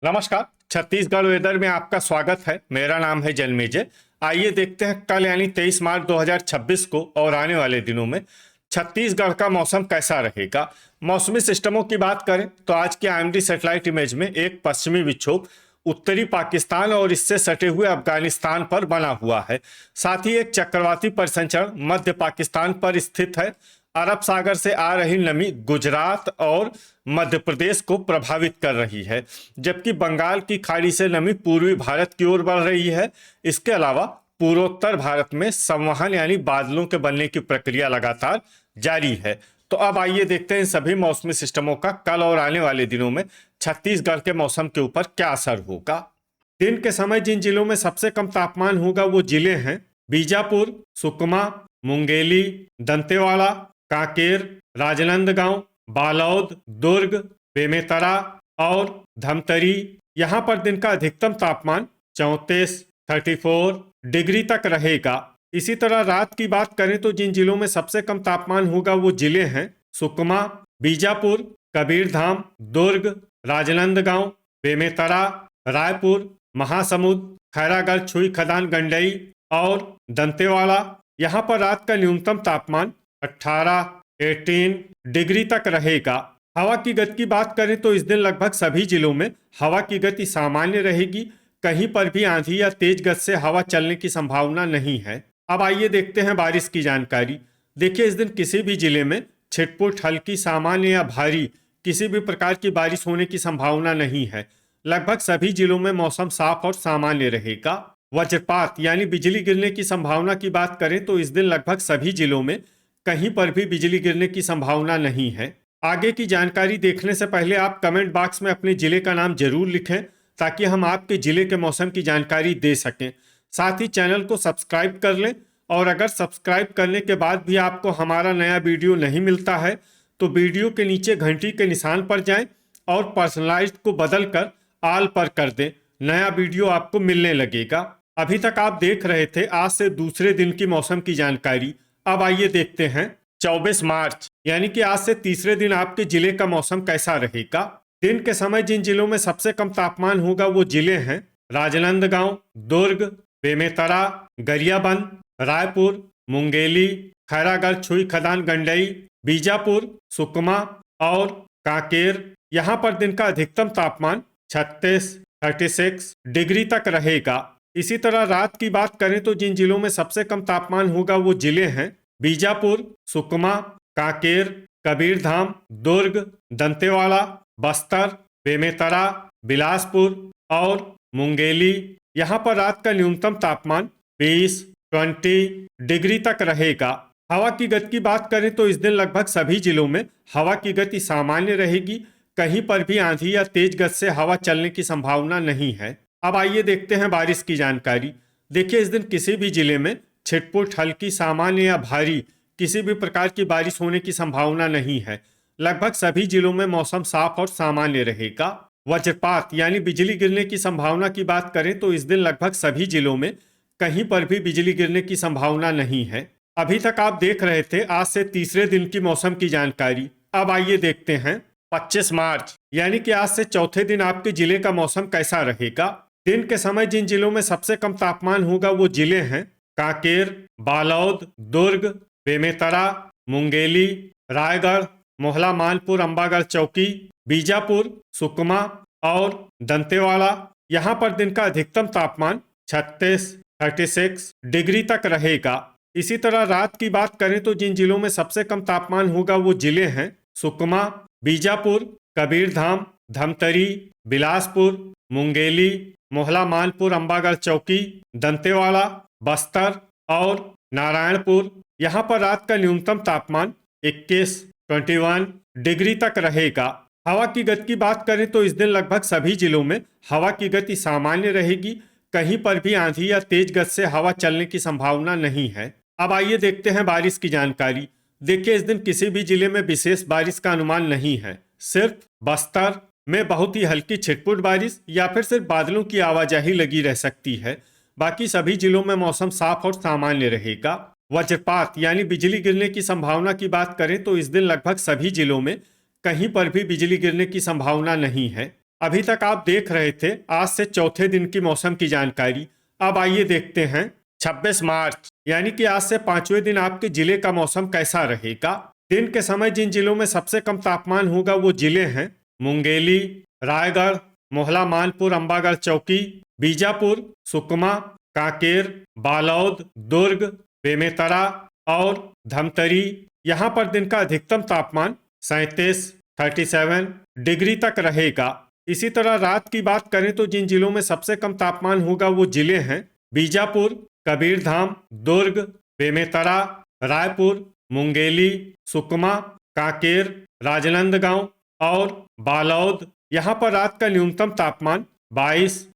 नमस्कार। छत्तीसगढ़ वेदर में आपका स्वागत है। मेरा नाम है जन्मेजय। आइए देखते हैं कल यानी 23 मार्च 2026 को और आने वाले दिनों में छत्तीसगढ़ का मौसम कैसा रहेगा। मौसमी सिस्टमों की बात करें तो आज के आईएमडी सैटेलाइट इमेज में एक पश्चिमी विक्षोभ उत्तरी पाकिस्तान और इससे सटे हुए अफगानिस्तान पर बना हुआ है। साथ ही एक चक्रवाती परिसंचरण मध्य पाकिस्तान पर स्थित है। अरब सागर से आ रही नमी गुजरात और मध्य प्रदेश को प्रभावित कर रही है, जबकि बंगाल की खाड़ी से नमी पूर्वी भारत की ओर बढ़ रही है। इसके अलावा पूर्वोत्तर भारत में संवहन यानी बादलों के बनने की प्रक्रिया लगातार जारी है। तो अब आइए देखते हैं इन सभी मौसमी सिस्टमों का कल और आने वाले दिनों में छत्तीसगढ़ के मौसम के ऊपर क्या असर होगा। दिन के समय जिन जिलों में सबसे कम तापमान होगा वो जिले हैं बीजापुर, सुकमा, मुंगेली, दंतेवाड़ा, कांकेर, राजनांदगांव, बालोद, दुर्ग, बेमेतरा और धमतरी। यहाँ पर दिन का अधिकतम तापमान 34 डिग्री तक रहेगा। इसी तरह रात की बात करें तो जिन जिलों में सबसे कम तापमान होगा वो जिले हैं सुकमा, बीजापुर, कबीरधाम, दुर्ग, राजनांदगांव, बेमेतरा, रायपुर, महासमुंद, खैरागढ़, छुई खदान, गंडई और दंतेवाड़ा। यहाँ पर रात का न्यूनतम तापमान 18 डिग्री तक रहेगा। हवा की गति की बात करें तो इस दिन लगभग सभी जिलों में हवा की गति सामान्य रहेगी। कहीं पर भी आंधी या तेज गति से हवा चलने की संभावना नहीं है। अब आइए देखते हैं बारिश की जानकारी। देखिए, इस दिन किसी भी जिले में छिटपुट, हल्की, सामान्य या भारी किसी भी प्रकार की बारिश होने की संभावना नहीं है। लगभग सभी जिलों में मौसम साफ और सामान्य रहेगा। वज्रपात यानी बिजली गिरने की संभावना की बात करें तो इस दिन लगभग सभी जिलों में कहीं पर भी बिजली गिरने की संभावना नहीं है। आगे की जानकारी देखने से पहले आप कमेंट बॉक्स में अपने जिले का नाम जरूर लिखें ताकि हम आपके जिले के मौसम की जानकारी दे सकें। साथ ही चैनल को सब्सक्राइब कर लें और अगर सब्सक्राइब करने के बाद भी आपको हमारा नया वीडियो नहीं मिलता है तो वीडियो के नीचे घंटी के निशान पर जाएं और पर्सनलाइज्ड को बदल कर ऑल पर कर दें। नया वीडियो आपको मिलने लगेगा। अभी तक आप देख रहे थे आज से दूसरे दिन की मौसम की जानकारी। अब आइए देखते हैं 24 मार्च यानी कि आज से तीसरे दिन आपके जिले का मौसम कैसा रहेगा। दिन के समय जिन जिलों में सबसे कम तापमान होगा वो जिले हैं राजनांदगांव, दुर्ग, बेमेतरा, गरियाबंद, रायपुर, मुंगेली, खैरागढ़, छुई खदान, गंडई, बीजापुर, सुकमा और कांकेर। यहाँ पर दिन का अधिकतम तापमान 36 डिग्री तक रहेगा। इसी तरह रात की बात करें तो जिन जिलों में सबसे कम तापमान होगा वो जिले हैं बीजापुर, सुकमा, कांकेर, कबीरधाम, दुर्ग, दंतेवाड़ा, बस्तर, बेमेतरा, बिलासपुर और मुंगेली। यहाँ पर रात का न्यूनतम तापमान 20 डिग्री तक रहेगा। हवा की गति की बात करें तो इस दिन लगभग सभी जिलों में हवा की गति सामान्य रहेगी। कहीं पर भी आंधी या तेज गति से हवा चलने की संभावना नहीं है। अब आइए देखते हैं बारिश की जानकारी। देखिए, इस दिन किसी भी जिले में छिटपुट, हल्की, सामान्य या भारी किसी भी प्रकार की बारिश होने की संभावना नहीं है। लगभग सभी जिलों में मौसम साफ और सामान्य रहेगा। वज्रपात यानी बिजली गिरने की संभावना की बात करें तो इस दिन लगभग सभी जिलों में कहीं पर भी बिजली गिरने की संभावना नहीं है। अभी तक आप देख रहे थे आज से तीसरे दिन की मौसम की जानकारी। अब आइए देखते हैं 25 मार्च यानी कि आज से चौथे दिन आपके जिले का मौसम कैसा रहेगा। दिन के समय जिन जिलों में सबसे कम तापमान होगा वो जिले हैं कांकेर, बालोद, दुर्ग, बेमेतरा, मुंगेली, रायगढ़, मोहला, मानपुर, अंबागढ़ चौकी, बीजापुर, सुकमा और दंतेवाड़ा। यहाँ पर दिन का अधिकतम तापमान 36 डिग्री तक रहेगा। इसी तरह रात की बात करें तो जिन जिलों में सबसे कम तापमान होगा वो जिले हैं सुकमा, बीजापुर, कबीरधाम, धमतरी, बिलासपुर, मुंगेली, मोहला, मानपुर, अंबागढ़ चौकी, दंतेवाड़ा, बस्तर और नारायणपुर। यहाँ पर रात का न्यूनतम तापमान 21 डिग्री तक रहेगा। हवा की गति की बात करें तो इस दिन लगभग सभी जिलों में हवा की गति सामान्य रहेगी। कहीं पर भी आंधी या तेज गति से हवा चलने की संभावना नहीं है। अब आइए देखते हैं बारिश की जानकारी। देखिए, इस दिन किसी भी जिले में विशेष बारिश का अनुमान नहीं है। सिर्फ बस्तर में बहुत ही हल्की छिटपुट बारिश या फिर सिर्फ बादलों की आवाजाही लगी रह सकती है। बाकी सभी जिलों में मौसम साफ और सामान्य रहेगा। वज्रपात यानी बिजली गिरने की संभावना की बात करें तो इस दिन लगभग सभी जिलों में कहीं पर भी बिजली गिरने की संभावना नहीं है। अभी तक आप देख रहे थे आज से चौथे दिन की मौसम की जानकारी। अब आइए देखते हैं 26 मार्च यानी कि आज से पांचवें दिन आपके जिले का मौसम कैसा रहेगा। दिन के समय जिन जिलों में सबसे कम तापमान होगा वो जिले हैं मुंगेली, रायगढ़, मोहला मानपुर, अंबागढ़ चौकी, बीजापुर, सुकमा, कांकेर, बालोद, दुर्ग, बेमेतरा और धमतरी। यहाँ पर दिन का अधिकतम तापमान 37 डिग्री तक रहेगा। इसी तरह रात की बात करें तो जिन जिलों में सबसे कम तापमान होगा वो जिले हैं बीजापुर, कबीरधाम, दुर्ग, बेमेतरा, रायपुर, मुंगेली, सुकमा, कांकेर, राजनांदगांव और बालोद। यहाँ पर रात का न्यूनतम तापमान 22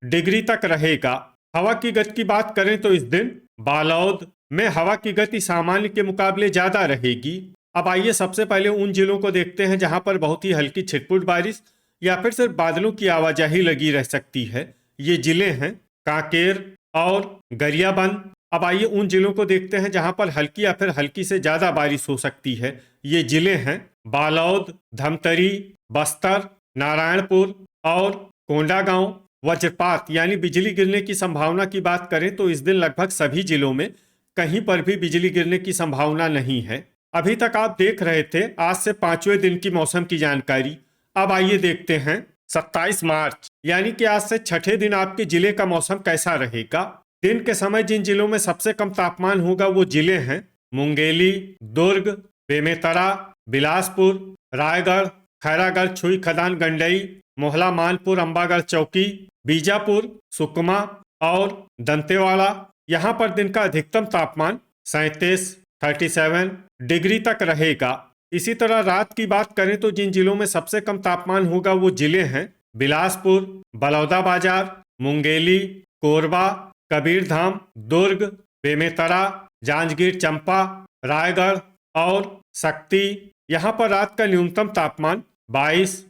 डिग्री तक रहेगा। हवा की गति की बात करें तो इस दिन बालोद में हवा की गति सामान्य के मुकाबले ज्यादा रहेगी। अब आइए सबसे पहले उन जिलों को देखते हैं जहां पर बहुत ही हल्की छिटपुट बारिश या फिर सिर्फ बादलों की आवाजाही लगी रह सकती है। ये जिले हैं कांकेर और गरियाबंद। अब आइए उन जिलों को देखते हैं जहां पर हल्की या फिर हल्की से ज्यादा बारिश हो सकती है। ये जिले हैं बालोद, धमतरी, बस्तर, नारायणपुर और कोंडागांव। वज्रपात यानी बिजली गिरने की संभावना की बात करें तो इस दिन लगभग सभी जिलों में कहीं पर भी बिजली गिरने की संभावना नहीं है। अभी तक आप देख रहे थे आज से पांचवें दिन की मौसम की जानकारी। अब आइए देखते हैं 27 मार्च यानी कि आज से छठे दिन आपके जिले का मौसम कैसा रहेगा। दिन के समय जिन जिलों में सबसे कम तापमान होगा वो जिले हैं मुंगेली, दुर्ग, बेमेतरा, बिलासपुर, रायगढ़, खैरागढ़, छुई खदान, गंडई, मोहला मानपुर, अंबागढ़ चौकी, बीजापुर, सुकमा और दंतेवाड़ा। यहाँ पर दिन का अधिकतम तापमान 37 डिग्री तक रहेगा। इसी तरह रात की बात करें तो जिन जिलों में सबसे कम तापमान होगा वो जिले हैं बिलासपुर, बलौदाबाजार, मुंगेली, कोरबा, कबीरधाम, दुर्ग, बेमेतरा, जांजगीर चंपा, रायगढ़ और शक्ति। यहाँ पर रात का न्यूनतम तापमान 22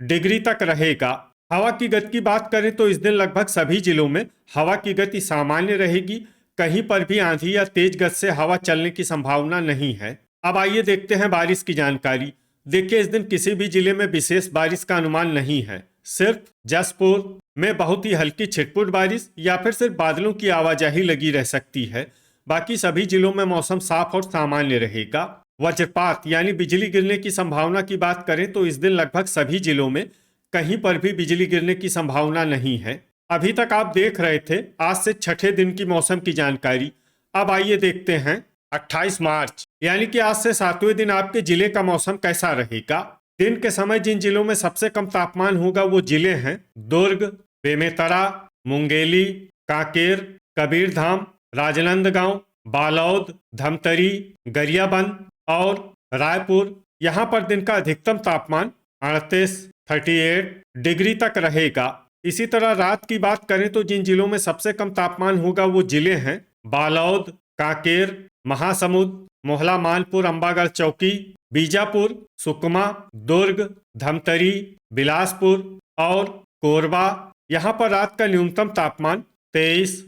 डिग्री तक रहेगा। हवा की गति की बात करें तो इस दिन लगभग सभी जिलों में हवा की गति सामान्य रहेगी। कहीं पर भी आंधी या तेज गति से हवा चलने की संभावना नहीं है। अब आइए देखते हैं बारिश की जानकारी। देखिए इस दिन किसी भी जिले में विशेष बारिश का अनुमान नहीं है। सिर्फ जसपुर में बहुत ही हल्की छिटपुट बारिश या फिर सिर्फ बादलों की आवाजाही लगी रह सकती है। बाकी सभी जिलों में मौसम साफ और सामान्य रहेगा। वज्रपात यानी बिजली गिरने की संभावना की बात करें तो इस दिन लगभग सभी जिलों में कहीं पर भी बिजली गिरने की संभावना नहीं है। अभी तक आप देख रहे थे आज से छठे दिन की मौसम की जानकारी। अब आइए देखते हैं 28 मार्च यानी कि आज से सातवें दिन आपके जिले का मौसम कैसा रहेगा। दिन के समय जिन जिलों में सबसे कम तापमान होगा वो जिले हैं दुर्ग, बेमेतरा, मुंगेली, कांकेर, कबीरधाम, राजनांदगांव, बालोद, धमतरी, गरियाबंद और रायपुर। यहाँ पर दिन का अधिकतम तापमान 38 डिग्री तक रहेगा। इसी तरह रात की बात करें तो जिन जिलों में सबसे कम तापमान होगा वो जिले हैं बालोद, कांकेर, महासमुंद, मोहला मानपुर, अंबागढ़ चौकी, बीजापुर, सुकमा, दुर्ग, धमतरी, बिलासपुर और कोरबा। यहाँ पर रात का न्यूनतम तापमान 23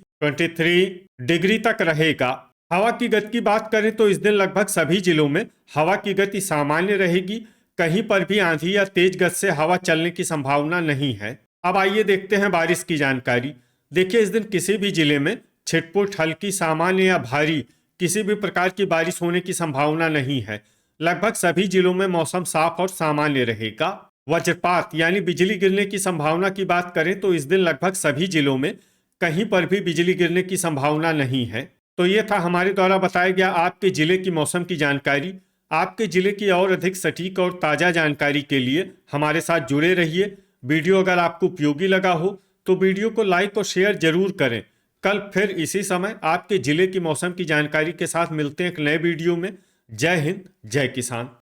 डिग्री तक रहेगा। हवा की गति की बात करें तो इस दिन लगभग सभी जिलों में हवा की गति सामान्य रहेगी। कहीं पर भी आंधी या तेज गति से हवा चलने की संभावना नहीं है। अब आइए देखते हैं बारिश की जानकारी। देखिए इस दिन किसी भी जिले में छिटपुट, हल्की, सामान्य या भारी किसी भी प्रकार की बारिश होने की संभावना नहीं है। लगभग सभी जिलों में मौसम साफ और सामान्य रहेगा। वज्रपात यानी बिजली गिरने की संभावना की बात करें तो इस दिन लगभग सभी जिलों में कहीं पर भी बिजली गिरने की संभावना नहीं है। तो ये था हमारे द्वारा बताया गया आपके जिले की मौसम की जानकारी। आपके जिले की और अधिक सटीक और ताज़ा जानकारी के लिए हमारे साथ जुड़े रहिए। वीडियो अगर आपको उपयोगी लगा हो तो वीडियो को लाइक और शेयर जरूर करें। कल फिर इसी समय आपके जिले की मौसम की जानकारी के साथ मिलते हैं एक नए वीडियो में। जय हिंद, जय किसान।